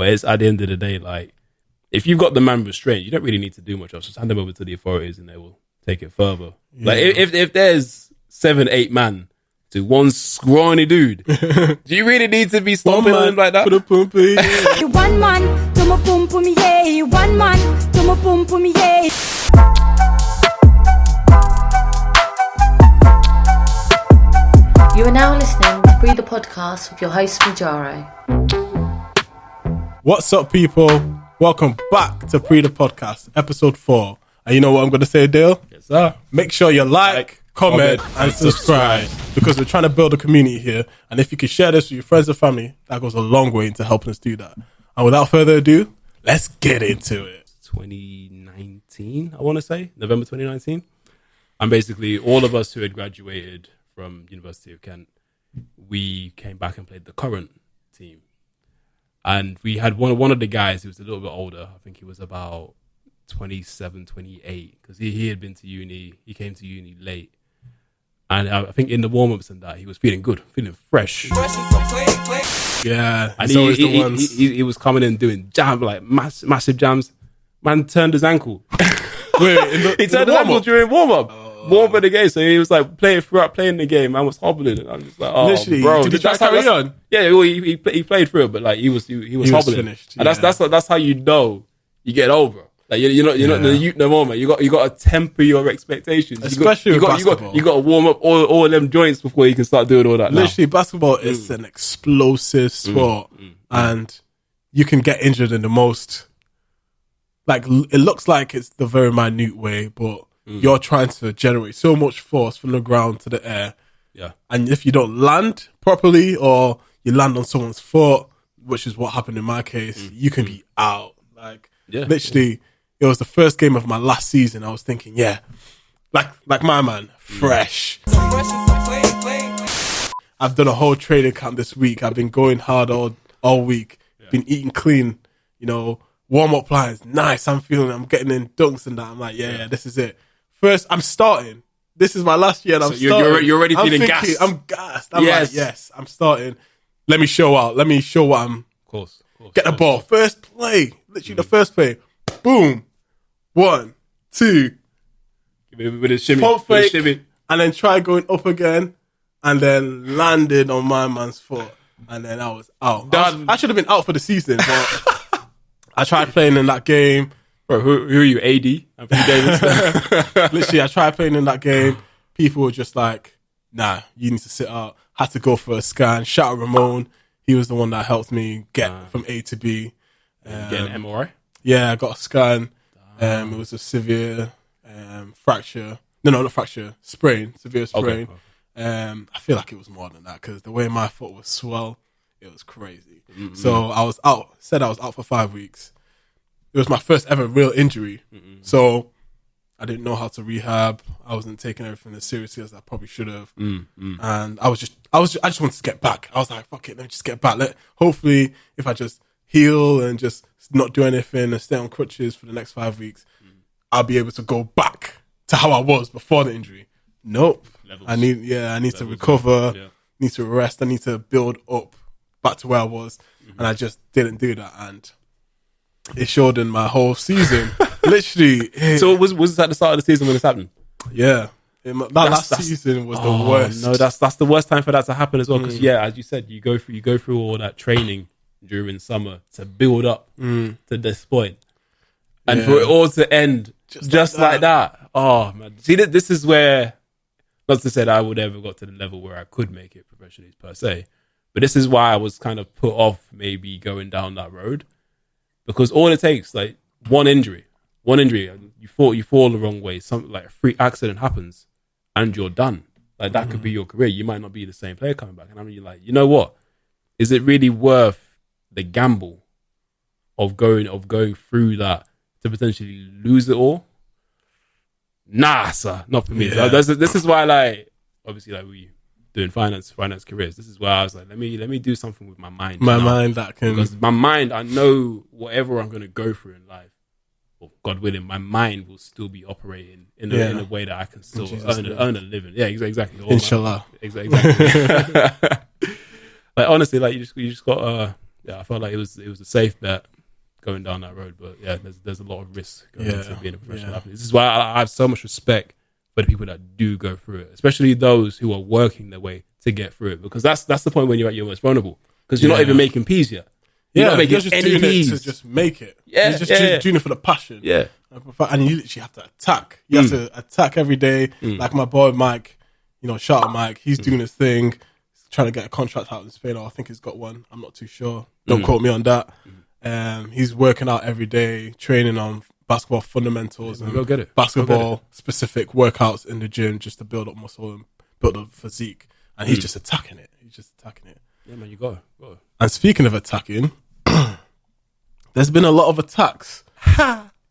But it's at the end of the day, like, if you've got the man restrained, you don't really need to do much else. Just hand them over to the authorities and they will take it further. Yeah. Like, if there's 7-8 man to one scrawny dude, do you really need to be stomping him like that? One man to my pum pum, yeah. One man to my pum pum, yeah. You are now listening to Breathe the Podcast with your host, Mujaro. What's up, people? Welcome back to Breathe the Podcast, episode 4. And you know what I'm going to say, Dale? Yes, sir. Make sure you like, comment, and subscribe, because we're trying to build a community here. And if you can share this with your friends and family, that goes a long way into helping us do that. And without further ado, let's get into it. 2019, I want to say, November 2019. And basically, all of us who had graduated from University of Kent, we came back and played the current team. And we had one of the guys who was a little bit older. I think he was about 27, 28, because he had been to uni. He came to uni late. And I think in the warm-ups and that, he was feeling good, feeling fresh. Yeah. And he was coming in doing jam, like massive jams. Man turned his ankle. Wait, he turned his ankle during warm-up. Warm up the game, so he was like playing the game. Man was hobbling, and I'm just like, oh, literally, bro, did he try to carry on? Yeah, well, he played through it, but like he was hobbling. Finished, and that's how you know you get over. Like you're not the youth no more, man. You got to temper your expectations, especially with basketball. You got to warm up all of them joints before you can start doing all that. Literally, basketball is an explosive sport, and you can get injured in the most. Like, it looks like it's the very minute way, but you're trying to generate so much force from the ground to the air. Yeah. And if you don't land properly, or you land on someone's foot, which is what happened in my case, you can be out. Like, literally, it was the first game of my last season. I was thinking, like my man, fresh. I've done a whole training camp this week. I've been going hard all week. Been eating clean, warm-up lines. Nice, I'm getting in dunks and that. I'm like, this is it. First, I'm starting. This is my last year and I'm starting. You're already feeling gassed. I'm gassed. I'm like, yes, I'm starting. Let me show out. Let me show what I'm... Of course. Get the ball. First play. Literally the first play. Boom. 1, 2. With a shimmy. Pump fake. And then try going up again. And then landed on my man's foot. And then I was out. I should have been out for the season, but I tried playing in that game. Bro, who are you, AD? Literally, I tried playing in that game. People were just like, nah, you need to sit out. Had to go for a scan. Shout out Ramon. He was the one that helped me get from A to B. Get an MRI? Yeah, I got a scan. It was a severe fracture. No, not fracture. Sprain. Severe sprain. Okay. I feel like it was more than that, because the way my foot was swell, it was crazy. Mm-hmm. So I was out. Said I was out for 5 weeks. It was my first ever real injury. Mm-hmm. So I didn't know how to rehab. I wasn't taking everything as seriously as I probably should have. Mm-hmm. And I just wanted to get back. I was like, fuck it, let me just get back. Hopefully, if I just heal and just not do anything and stay on crutches for the next 5 weeks, I'll be able to go back to how I was before the injury. Nope. Levels. I need to recover. Yeah. Need to rest. I need to build up back to where I was. Mm-hmm. And I just didn't do that. And it showed in my whole season. Literally. So was this at the start of the season when this happened? Yeah. Last season was the worst. No, that's the worst time for that to happen as well. Because as you said, you go through all that training during summer to build up to this point. And for it all to end just like that. Oh man. See, this is where, not to say that I would ever got to the level where I could make it professionally per se, but this is why I was kind of put off maybe going down that road. Because all it takes, like one injury, you fall the wrong way, something like a freak accident happens, and you're done. Like that could be your career. You might not be the same player coming back. And I mean, like, you know what? Is it really worth the gamble of going through that to potentially lose it all? Nah, sir, not for me. Yeah. So this is why, like, obviously, like we doing finance careers. This is why I was like, let me do something with my mind. Mind that can, because my mind, I know whatever I'm going to go through in life, well, God willing, my mind will still be operating in a way that I can still earn a living. Yeah, exactly. Inshallah. Exactly. Like honestly, like you just got I felt like it was a safe bet going down that road. But yeah, there's a lot of risk going into being a professional athlete. This is why I have so much respect for the people that do go through it, especially those who are working their way to get through it, because that's the point when you're at your most vulnerable, because you're not even making peas yet. You're not making just any doing peas. it to just make it. Yeah, you're just doing it for the passion. Yeah. And you literally have to attack. You have to attack every day. Like my boy Mike, shout out Mike. He's doing his thing. He's trying to get a contract out in Spain. Or I think he's got one. I'm not too sure. Don't quote me on that. He's working out every day, training on basketball fundamentals and go get it. basketball specific workouts in the gym just to build up muscle and build up physique. And he's just attacking it. Yeah, man, you go. And speaking of attacking, there's been a lot of attacks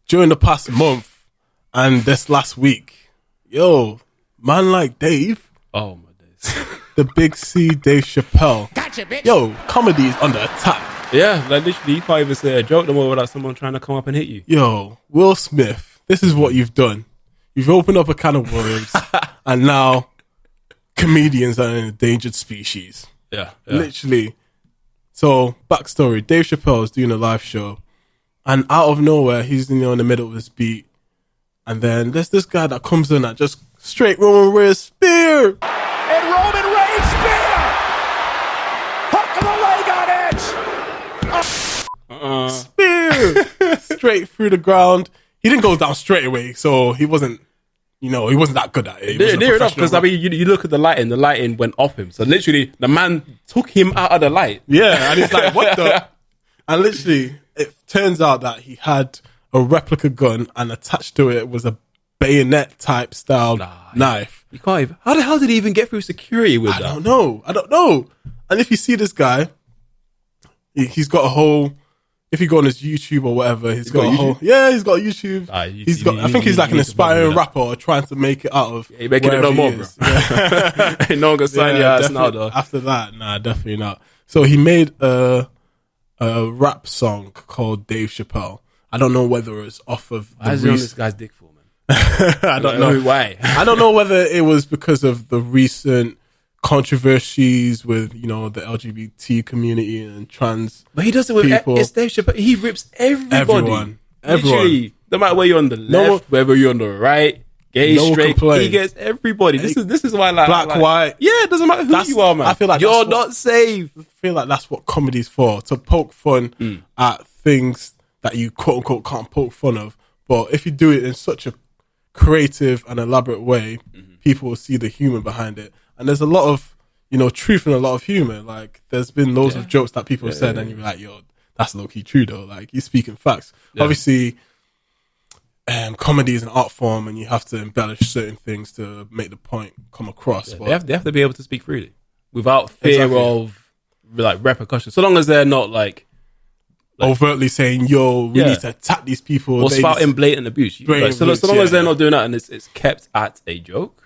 during the past month and this last week. Yo, man like Dave. Oh, my days. The Big C, Dave Chappelle. Gotcha, bitch. Yo, comedy is under attack. Yeah, like literally, you can't even say a joke no more without someone trying to come up and hit you. Yo, Will Smith, this is what you've done. You've opened up a can of worms and now comedians are an endangered species. Yeah. Literally. So, backstory, Dave Chappelle is doing a live show and out of nowhere, he's in the middle of this beat. And then there's this guy that comes in that just straight Roman Reigns spear. And Roman Reigns spear! Hook of the leg on it! Spear! Straight through the ground. He didn't go down straight away, so he wasn't that good at it. Near enough, because I mean, you look at the lighting went off him. So literally, the man took him out of the light. Yeah, and he's like, what the? And literally, it turns out that he had a replica gun and attached to it was a bayonet type style knife. You can't even. How the hell did he even get through security with that? I don't know. And if you see this guy, he's got a whole. If you go on his YouTube or whatever, he's got a whole. Yeah, he's got YouTube. I think he's like an aspiring rapper trying to make it out of. Yeah, you're making it no more, bro. Yeah. Ain't no one gonna sign your ass now, though. After that, nah, definitely not. So he made a rap song called Dave Chappelle. I don't know whether it's off of the Why is he on this guy's dick for, man? I don't know why. I don't know whether it was because of the recent controversies with the LGBT community and trans. But he does it with people. It's Dave Chappelle. He rips everybody. Everyone. Literally, no matter where you're on the left, whether you're on the right, gay, straight, he gets everybody. This is why, like, black, white. Yeah, it doesn't matter who you are, man. I feel like you're not safe. I feel like that's what comedy's for, to poke fun at things that you quote unquote can't poke fun of. But if you do it in such a creative and elaborate way, people will see the humor behind it. And there's a lot of, truth and a lot of humor. Like, there's been loads of jokes that people have said, and you're like, yo, that's low-key true, though. Like, you're speaking facts. Yeah. Obviously, comedy is an art form, and you have to embellish certain things to make the point come across. Yeah, they have to be able to speak freely without fear of, like, repercussions. So long as they're not, like overtly saying, yo, we need to attack these people. Or spouting blatant abuse. So long as they're not doing that and it's kept at a joke,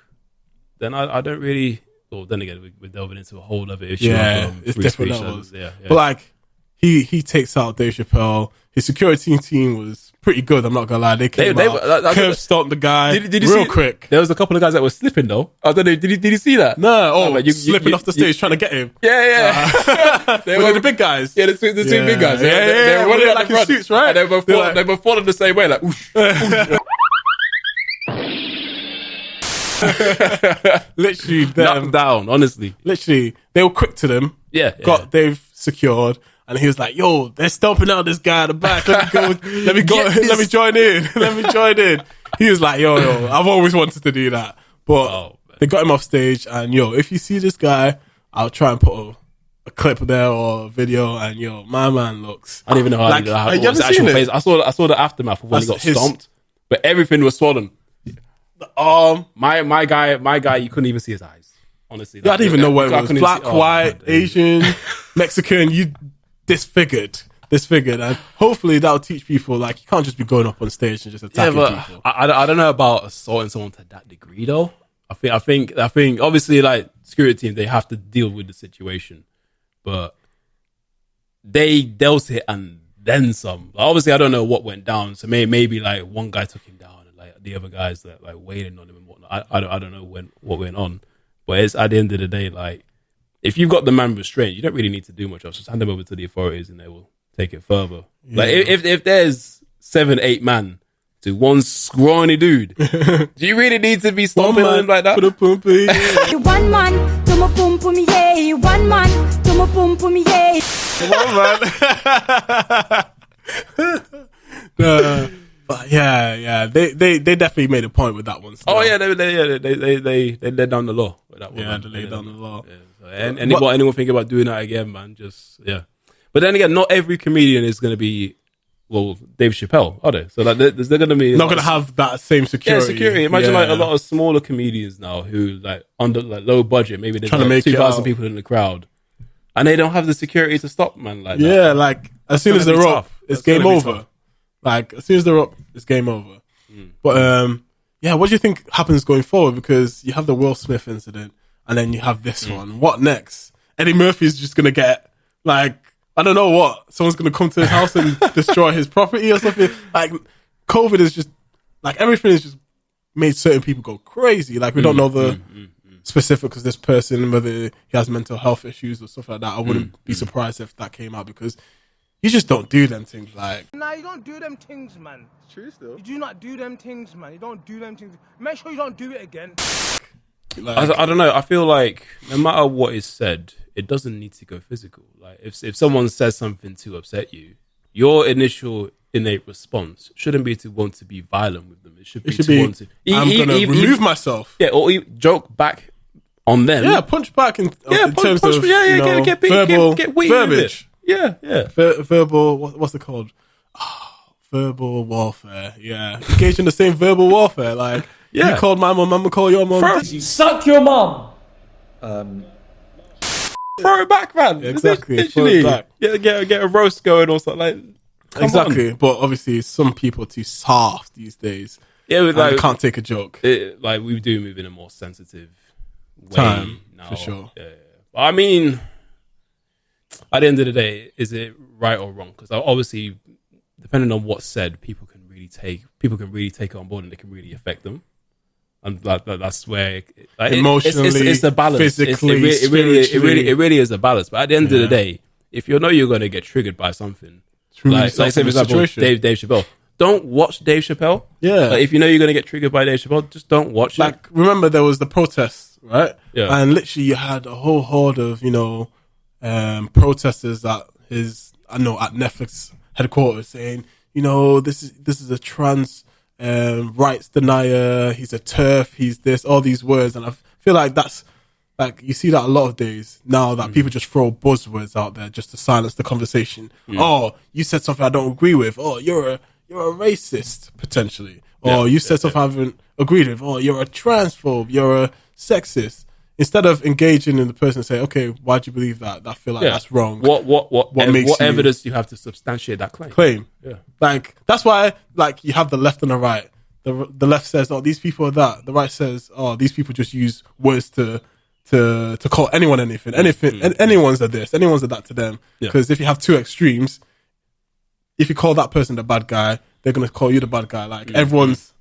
then I don't really. Well, then again, we're delving into a whole other issue. Yeah, it's different levels. Yeah. But like, he takes out Dave Chappelle. His security team was pretty good. I'm not gonna lie. They came out, curb stomped the guy did you real quick. There was a couple of guys that were slipping though. I don't know. Did you see that? No. Slipping off the stage trying to get him. Yeah. They were the big guys. Yeah, the two big guys. They were running like in suits, right? And they were falling the same way, like. Literally, knocked down. Honestly, literally, they were quick to them. Yeah. Got Dave secured. And he was like, yo, they're stomping out this guy at the back. Let me join in. He was like, yo, I've always wanted to do that. But they got him off stage. And if you see this guy, I'll try and put a clip there or a video. And my man looks. I don't even know how he was actual face. I saw the aftermath of when he got stomped. But everything was swollen. The arm. My guy, you couldn't even see his eyes. Honestly. I didn't even know where it was. Black, white, Asian, Mexican, disfigured, and hopefully that'll teach people, like, you can't just be going up on stage and just attacking people. I don't know about assaulting someone to that degree though. I think obviously, like, security team, they have to deal with the situation, but they dealt it and then some. Like, obviously, I don't know what went down, so maybe like one guy took him down and like the other guys that like waiting on him and whatnot. I don't know what went on, but it's at the end of the day, like, if you've got the man restrained, you don't really need to do much else. Just hand them over to the authorities and they will take it further. Yeah. Like if there's 7-8 man to one scrawny dude, do you really need to be stomping him like that? One man to my pum pum yeah. One man to my pum pum yeah. One man. But yeah, they definitely made a point with that one. Still. Oh yeah, they laid down the law with that one. Yeah, they laid down the law. Yeah, so, and anyone think about doing that again, man? Just yeah. But then again, not every comedian is going to be Dave Chappelle, are they? So like, they're going to be not going to have that same security. Yeah, security. Imagine like a lot of smaller comedians now who like under like low budget, maybe there's like 2,000 people in the crowd, and they don't have the security to stop man like that. Yeah, like as soon as they're up, it's game over. Like as soon as they're up, it's game over. But yeah, what do you think happens going forward? Because you have the Will Smith incident, and then you have this one. What next? Eddie Murphy's just gonna get like I don't know what. Someone's gonna come to his house and destroy his property or something. Like COVID is just like everything is just made certain people go crazy. Like we don't know the specifics of this person, whether he has mental health issues or stuff like that. I wouldn't be surprised if that came out because. You just don't do them things like... Nah, you don't do them things, man. It's true still. You do not do them things, man. You don't do them things. Make sure you don't do it again. Like, I don't know. I feel like no matter what is said, it doesn't need to go physical. Like if someone says something to upset you, your initial innate response shouldn't be to want to be violent with them. It should be want to... I'm going to remove myself. Yeah, or joke back on them. Yeah, punch back in terms of get verbal verbiage. Yeah. Verbal, what's it called? Verbal warfare. Yeah. Engage in the same verbal warfare. Like, you called my mom, I'm going to call your mom. Suck your mom. Throw it back, man. Yeah, exactly. Literally. Throw it back. Get a roast going or something. Like, exactly. On. But obviously, some people are too soft these days. Yeah, like, can't take a joke. Like, we do move in a more sensitive way time, now. for sure. Yeah. I mean... At the end of the day, is it right or wrong? Because obviously, depending on what's said, people can really take it on board and it can really affect them. And that's where emotionally, it's a balance. Physically, it really is a balance. But at the end of the day, if you know you're going to get triggered by something, like say for example, Dave Chappelle, don't watch Dave Chappelle. Yeah, like, if you know you're going to get triggered by Dave Chappelle, just don't watch it. Like remember, there was the protests, right? Yeah, and literally you had a whole horde of protesters at Netflix headquarters saying, this is a trans rights denier, he's a TERF, he's this, all these words. And I feel like that's like, you see that a lot of days now that people just throw buzzwords out there just to silence the conversation. Oh, you said something I don't agree with. Oh, you're a racist potentially. Or you said something I haven't agreed with. Oh, you're a transphobe, you're a sexist. Instead of engaging in the person and say, okay, why do you believe that? I feel like that's wrong. What evidence do you have to substantiate that claim? Yeah. Like, that's why, like, you have the left and the right. The left says, oh, these people are that. The right says, oh, these people just use words to call anyone anything. And anyone's a this, anyone's a that to them. Because if you have two extremes, if you call that person the bad guy, they're going to call you the bad guy. Like, everyone's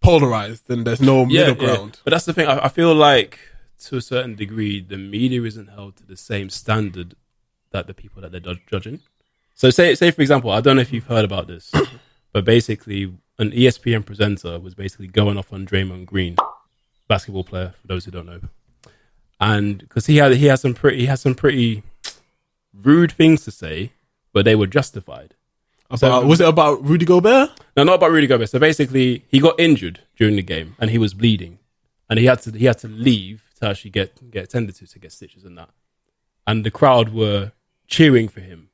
polarized and there's no middle ground. But that's the thing. I feel like, to a certain degree, the media isn't held to the same standard that the people that they're judging. So say for example, I don't know if you've heard about this, but basically an ESPN presenter was basically going off on Draymond Green, basketball player, for those who don't know. And because he has some pretty rude things to say, but they were justified. Was it about Rudy Gobert? No, not about Rudy Gobert. So basically he got injured during the game and he was bleeding. And he had to leave to actually get attended to get stitches and that. And the crowd were cheering for him.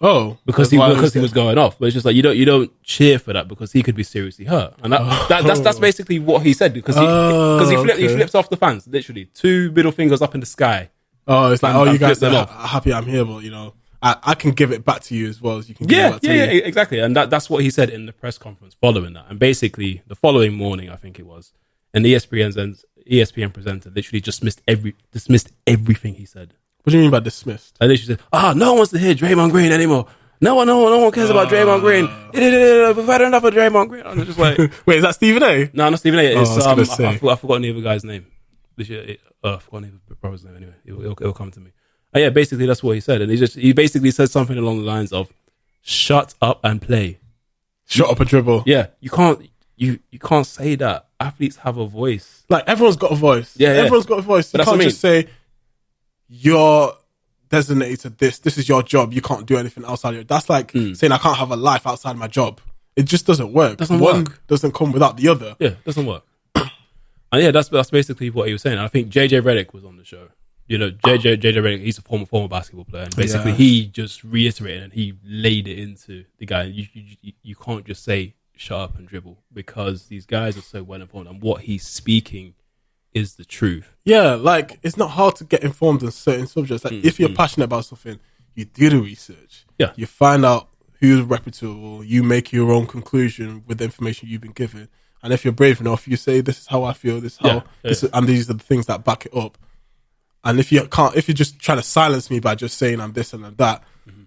Oh, because he was going off. But it's just like you don't cheer for that because he could be seriously hurt. And that's basically what he said because he flips off the fans literally 2 middle fingers up in the sky. Oh, it's like you guys are happy I'm here, but I can give it back to you as well as you can give it back to me. Yeah, exactly. And that's what he said in the press conference following that. And basically the following morning, I think it was. And the ESPN presenter literally dismissed everything he said. What do you mean by dismissed? I literally said, no one wants to hear Draymond Green anymore. No one cares about Draymond Green. We've had enough of Draymond Green. I'm just like, wait, is that Stephen A? No, not Stephen A. It's I forgot the other guy's name. I forgot his brother's name anyway. It'll come to me. Yeah, basically that's what he said, and he basically said something along the lines of, "Shut up and play." Shut up and dribble. Yeah, you can't say that. Athletes have a voice. Like, everyone's got a voice. Yeah, everyone's got a voice. You can't just say you're designated to this. This is your job. You can't do anything outside of it. That's like saying I can't have a life outside my job. It just doesn't work. One doesn't come without the other. Yeah, it doesn't work. And yeah, that's basically what he was saying. I think JJ Redick was on the show. You know, JJ Redick, he's a former basketball player, and basically he just reiterated and he laid it into the guy. You can't just say shut up and dribble, because these guys are so well informed, and what he's speaking is the truth. Yeah, like, it's not hard to get informed on certain subjects. Like, if you're passionate about something, you do the research. Yeah, you find out who's reputable. You make your own conclusion with the information you've been given. And if you're brave enough, you say, "This is how I feel. This is how, and these are the things that back it up." And if you're just trying to silence me by just saying I'm this and I'm that,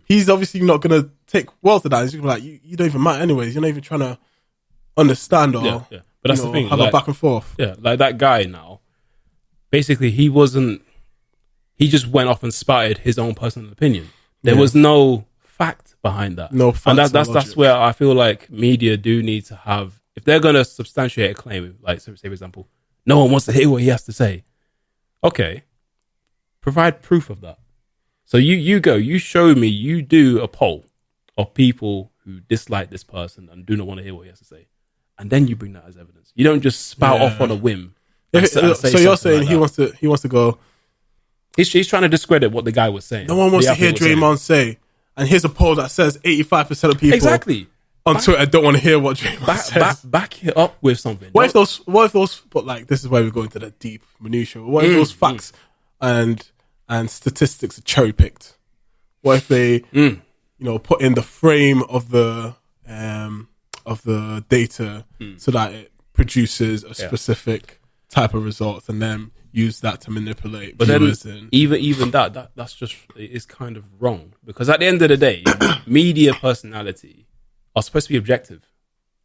he's obviously not going to take well to that. He's going to be like, you don't even matter anyways. You're not even trying to understand or But that's the thing, have a back and forth. Yeah, like that guy now, basically he just went off and spouted his own personal opinion. There was no fact behind that. No facts. And that's where I feel like media do need to have, if they're going to substantiate a claim, like say for example, no one wants to hear what he has to say. Okay. Provide proof of that. So you show me, you do a poll of people who dislike this person and do not want to hear what he has to say, and then you bring that as evidence. You don't just spout off on a whim. So you're saying like he wants to go. He's trying to discredit what the guy was saying. No one wants to hear Draymond say, and here's a poll that says 85% of people on Twitter don't want to hear what Draymond says. Back it up with something. What if those? But like, this is where we go into the deep minutia. What if those facts and statistics are cherry picked? What if they, put in the frame of the data so that it produces a specific type of results, and then use that to manipulate viewers? Then even that's just, it's kind of wrong, because at the end of the day, media personality are supposed to be objective.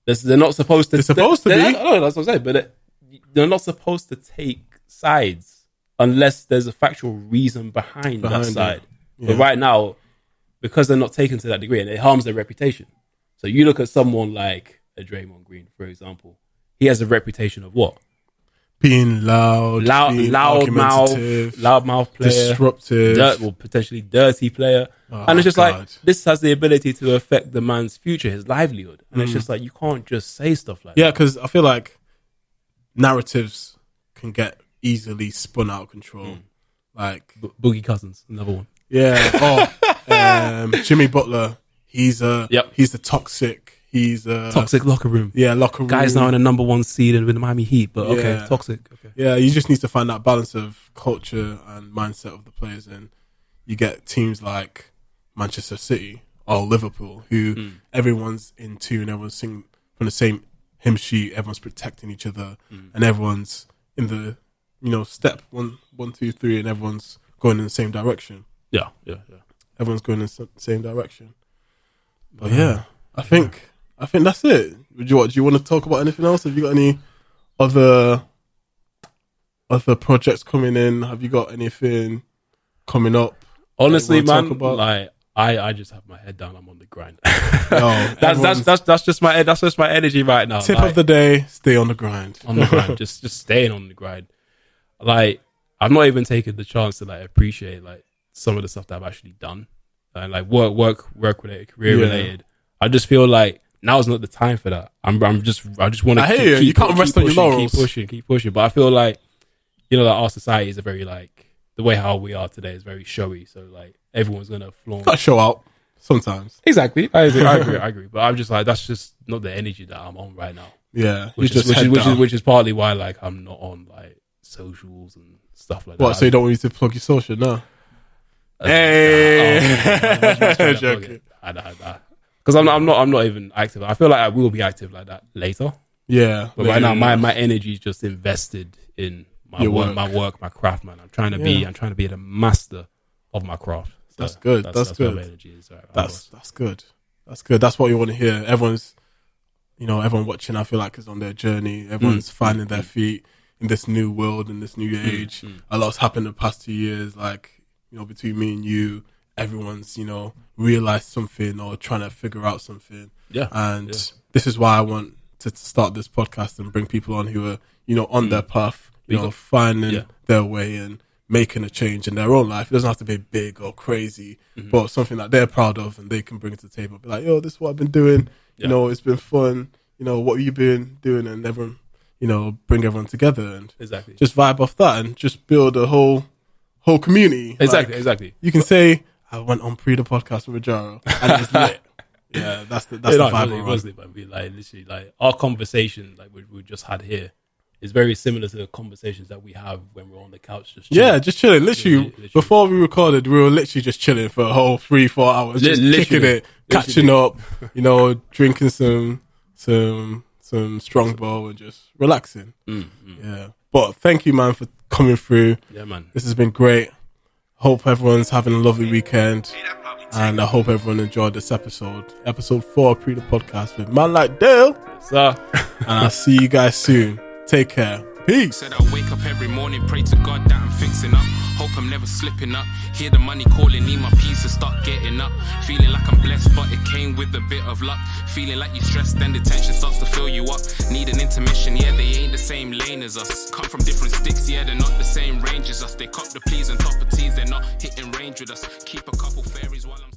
They're not supposed to. They're supposed to be. No, that's what I'm saying. But they're not supposed to take sides unless there's a factual reason behind that side. Yeah. But right now, because they're not taken to that degree, and it harms their reputation. So you look at someone like a Draymond Green, for example. He has a reputation of what? Being loudmouth player, disruptive, potentially dirty player. And it's just like, this has the ability to affect the man's future, his livelihood. And it's just like, you can't just say stuff like that. Yeah, because I feel like narratives can get easily spun out of control. Like Boogie Cousins, another one. Yeah. Jimmy Butler. He's the toxic. He's toxic locker room. Yeah, locker room. Guy's now in the number one seed with the Miami Heat, but okay, toxic. Okay. Yeah, you just need to find that balance of culture and mindset of the players, and you get teams like Manchester City or Liverpool, who everyone's in tune, everyone's singing from the same hymn sheet, everyone's protecting each other, and everyone's in the step 1, 2, 3, and everyone's going in the same direction. Yeah. Everyone's going in the same direction. But I think that's it. Do you want to talk about anything else? Have you got any other projects coming in? Have you got anything coming up? Honestly, man, like I just have my head down. I'm on the grind. That's just my energy right now. Tip of the day: stay on the grind. On the grind, just staying on the grind. Like, I've not even taken the chance to like appreciate like some of the stuff that I've actually done, and like work related, career related. I just feel like now's not the time for that. I just want to. I hear you. You can't rest on your laurels. Keep pushing. But I feel like, that our society is a very like, the way how we are today is very showy. So like, everyone's gonna flaunt. Gotta show out sometimes. Exactly. I agree. But I'm just like, that's just not the energy that I'm on right now. Yeah. Which is partly why like I'm not on like socials and stuff like that. What? So you don't want me to plug your social? No. Hey. Because I'm not even active. I feel like I will be active like that later. Yeah. But right now, my energy is just invested in my work, my craft, man. I'm trying to be the master of my craft. So that's good. That's good. Where my energy is right. That's good. That's good. That's what you want to hear. Everyone's, everyone watching, I feel like, is on their journey. Everyone's finding their feet in this new world, in this new age. A lot's happened in the past 2 years, like, you know, between me and you, everyone's, you know, realized something or trying to figure out something. Yeah. And this is why I want to start this podcast and bring people on who are, you know, on their path, you know, finding their way and making a change in their own life. It doesn't have to be big or crazy, but something that they're proud of and they can bring to the table. Be like, yo, this is what I've been doing. You know, it's been fun. You know, what have you been doing? And everyone, you know, bring everyone together and just vibe off that and just build a whole community. Exactly. You can say, I went on the podcast with Jaro and it was lit. Yeah, that's the vibe. It was lit, but we like literally like our conversation like we just had here is very similar to the conversations that we have when we're on the couch just chilling. Yeah, just chilling. Literally, before we recorded, we were literally just chilling for a whole 3-4 hours, just kicking it, catching up, you know, drinking some Strongbow and just relaxing. Yeah. But thank you, man, for coming through. Yeah, man. This has been great. Hope everyone's having a lovely weekend. And I hope everyone enjoyed this episode. Episode 4 of the Podcast with Man Like Dale. Yes, sir. And I'll see you guys soon. Take care. Peace. Said I wake up every morning, pray to God that I'm fixing up. Hope I'm never slipping up. Hear the money calling, need my peace to start getting up. Feeling like I'm blessed, but it came with a bit of luck. Feeling like you stressed, then the tension starts to fill you up. Need an intermission, yeah, they ain't the same lane as us. Come from different sticks, yeah, they're not the same range as us. They cop the pleas and top of teas, they're not hitting range with us. Keep a couple fairies while I'm